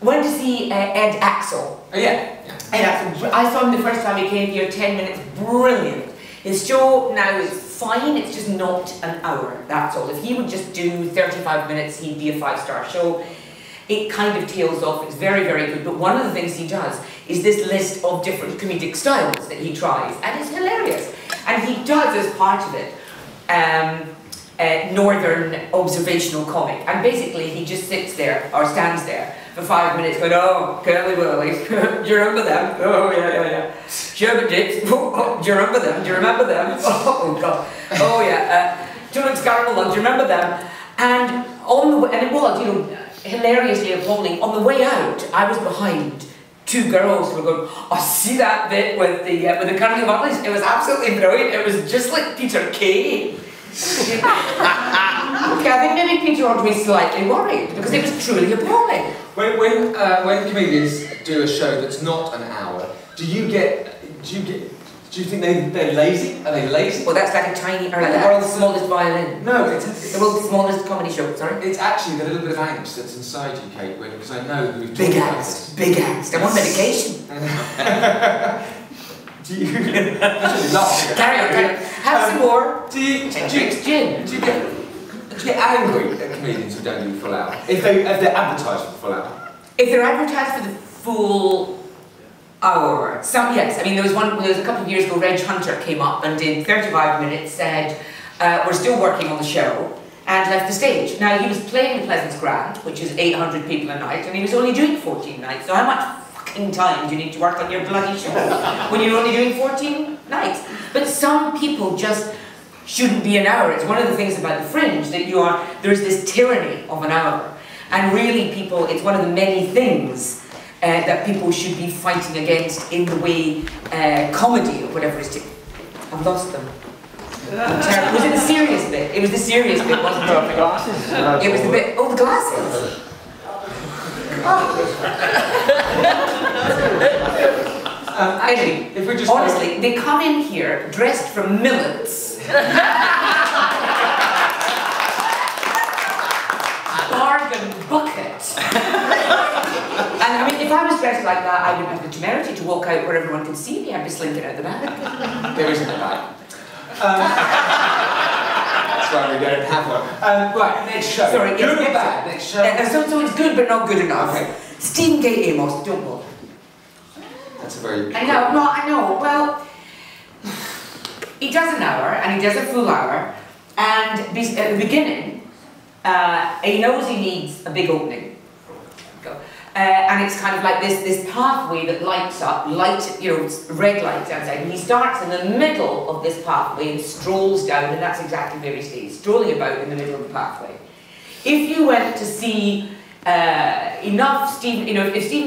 went to see Ed Axel. Oh yeah. Ed Axel. I saw him the first time he came here, 10 minutes, brilliant. His show now is fine, it's just not an hour, that's all. If he would just do 35 minutes, he'd be a 5-star show. It kind of tails off, it's very, very good, but one of the things he does is this list of different comedic styles that he tries, and it's hilarious. And he does, as part of it, northern observational comic, and basically he just sits there, or stands there, for 5 minutes going, oh, Curly Whirly, do you remember them? Oh, yeah. Sherbet Dips, oh, do you remember them? Do you remember them? Oh God. Oh, yeah. Donuts Caramel Love, do you remember them? And on the way, and it was, you know, hilariously appalling. On the way out, I was behind 2 girls who were going, oh, see that bit with the Curly Whirlies? It was absolutely brilliant. It was just like Peter Kay. Okay, I think maybe Peter ought to be slightly worried because it was truly appalling. When comedians do a show that's not an hour, do you think they're lazy? Are they lazy? Well, that's like a tiny, or like the world's smallest violin. No, it's the world's smallest comedy show. Sorry. It's actually the little bit of angst that's inside you, Kate. Because I know that we've talked big about angst, this. big angst. I'm on medication. Do you? Laugh. Carry on. Have some more. Do you get angry at comedians who don't do the full hour? If they're advertised for the full hour? If they're advertised for the full hour, yes. I mean, there was a couple of years ago, Reg Hunter came up and in 35 minutes said, we're still working on the show, and left the stage. Now, he was playing the Pleasance Grand, which is 800 people a night, and he was only doing 14 nights, so how much fucking time do you need to work on your bloody show when you're only doing 14 nights? But some people just shouldn't be an hour. It's one of the things about the Fringe, that there's this tyranny of an hour. And really people, it's one of the many things that people should be fighting against in the way comedy or whatever is. I've lost them. Was it the serious bit? It was the serious bit, wasn't it? The glasses. It was the bit, oh, the glasses. Anyway, if we just honestly, they come in here dressed from millets. Bargain bucket. And I mean, if I was dressed like that, I wouldn't have the temerity to walk out where everyone could see me. I'd be slinking out the back. There isn't a bag. That's why we don't have one. Right, next show. Sorry, good or bad? Next show. So it's good, but not good enough. Okay. Stephen Gay Amos, don't bother. That's a very... I know. Well, he does an hour, and he does a full hour, and at the beginning, he knows he needs a big opening. And it's kind of like this pathway that lights up, red lights outside, and he starts in the middle of this pathway and strolls down, and that's exactly where he stays, strolling about in the middle of the pathway. If you went to see if Stephen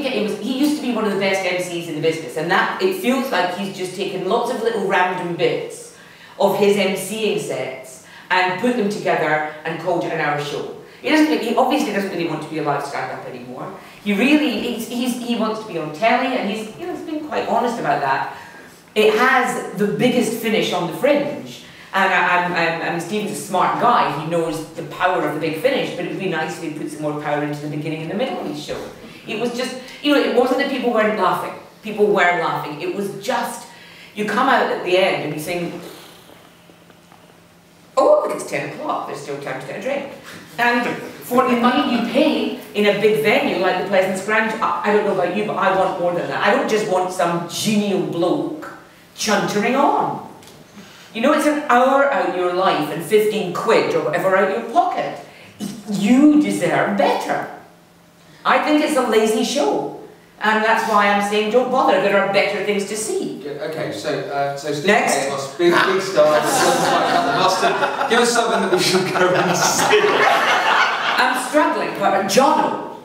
Gay was, he used to be one of the best MCs in the business, and that it feels like he's just taken lots of little random bits of his MCing sets and put them together and called it an hour show. He obviously doesn't really want to be a live stand-up anymore. He wants to be on telly, and he's been quite honest about that. It has the biggest finish on the Fringe, and Stephen's a smart guy. He knows the power of the big finish, but it would be nice if he put some more power into the beginning and the middle of his show. It was just, it wasn't that people weren't laughing. People were laughing. It was just, you come out at the end and you think, oh, look, it's 10 o'clock, there's still time to get a drink. And for the money you pay in a big venue like the Pleasance Grand, I don't know about you, but I want more than that. I don't just want some genial bloke chuntering on. It's an hour out of your life and 15 quid or whatever out of your pocket. You deserve better. I think it's a lazy show. And that's why I'm saying don't bother, there are better things to see. Okay, so Steve Gay must be a big star, give us something that we should go and see. I'm struggling, but Jono.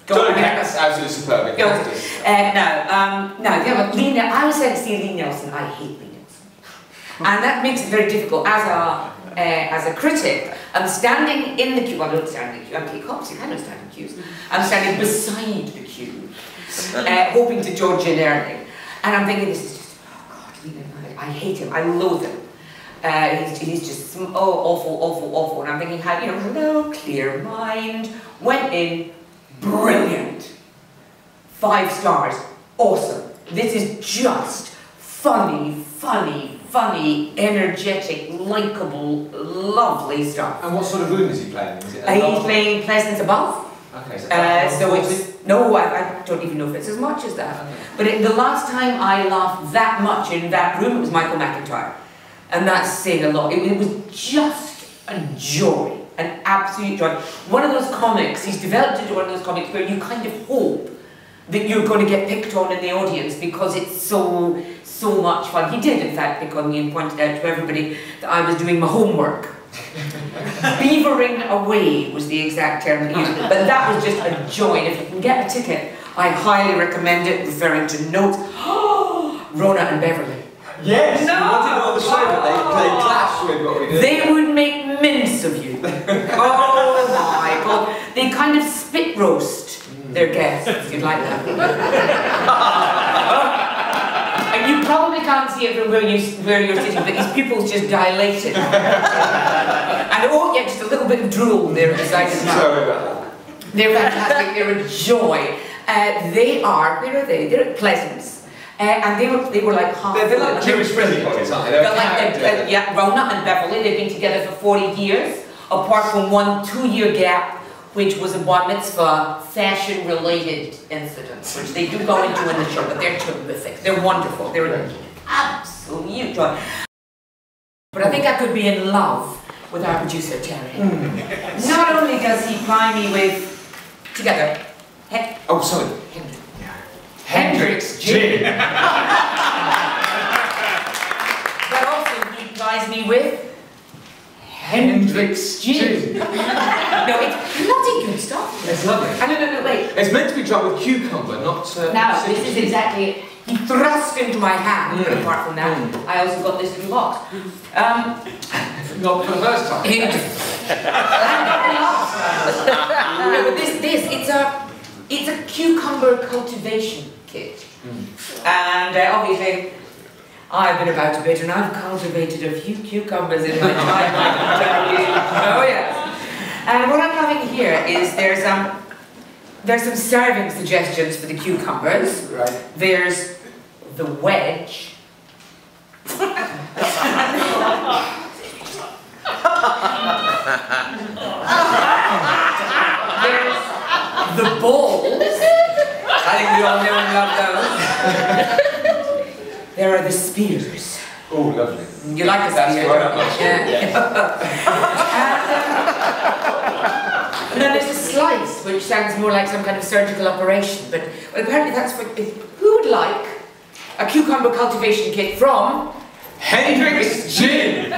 That's absolutely superb. I was saying to see Lee Nelson, I hate Lee Nelson. And that makes it very difficult. As a critic, I'm standing in the queue, well, I don't stand in the queue, I'm Kate Copstick, I don't stand in queues. I'm standing beside the queue, hoping to dodge an earning. And I'm thinking, this is just, oh God, I hate him, I loathe him. He's just awful. And I'm thinking, hello, clear mind, went in, brilliant. 5 stars. Awesome. This is just funny, energetic, likeable, lovely stuff. And what sort of room is he playing? Is it He's playing Pleasance Above. Okay, so it was, no, I don't even know if it's as much as that. Okay. But the last time I laughed that much in that room, it was Michael McIntyre. And that's saying a lot. It was just a joy, an absolute joy. One of those comics, he's developed into one of those comics where you kind of hope that you're going to get picked on in the audience because it's so much fun. He did, in fact, pick on me and pointed out to everybody that I was doing my homework. Beavering away was the exact term that he used, but that was just a joy. And if you can get a ticket, I highly recommend it, referring to notes. Rona and Beverly. Yes! No! We wanted on the show that they clash with what we did. They would make mince of you. Oh my God. They kind of spit roast their guests, if you'd like that. And you probably can't see it from where you're sitting, but his pupils just dilated. And oh yeah, just a little bit of drool there at the side of his mouth. Sorry about that. They're fantastic, they're a joy. They are, where are they? They're at Pleasance. And they were like half. They're like Jewish friendly bodies, aren't they? They're like, yeah, Rona and Beverly, they've been together for 40 years, apart from one 2-year gap, which was a bar mitzvah fashion-related incident, which they do go into in the show, but they're terrific. They're wonderful. They're an absolute joy. But I think I could be in love with our producer, Terry. Not only does he ply me with, together, oh, sorry. Hendrick's Gin. But also he plies me with Hendrick's Gin. No, it's bloody good stuff. It's lovely. No, wait. It's meant to be drunk with cucumber, not... Now, this is exactly it. He thrust into my hand, but apart from that, I also got this little box. Not for the first time. No, but it's a cucumber cultivation kit. And obviously, I've been about a bit and I've cultivated a few cucumbers in my time, I can tell you. Oh yes. And what I'm having here is there's some serving suggestions for the cucumbers. Right. There's the wedge. There's the balls. I think we all know and love those. There are the spears. Oh, lovely. You like the spear? And then there's a slice, which sounds more like some kind of surgical operation, but well, apparently that's for... Who would like a cucumber cultivation kit from... Hendrick's Gin?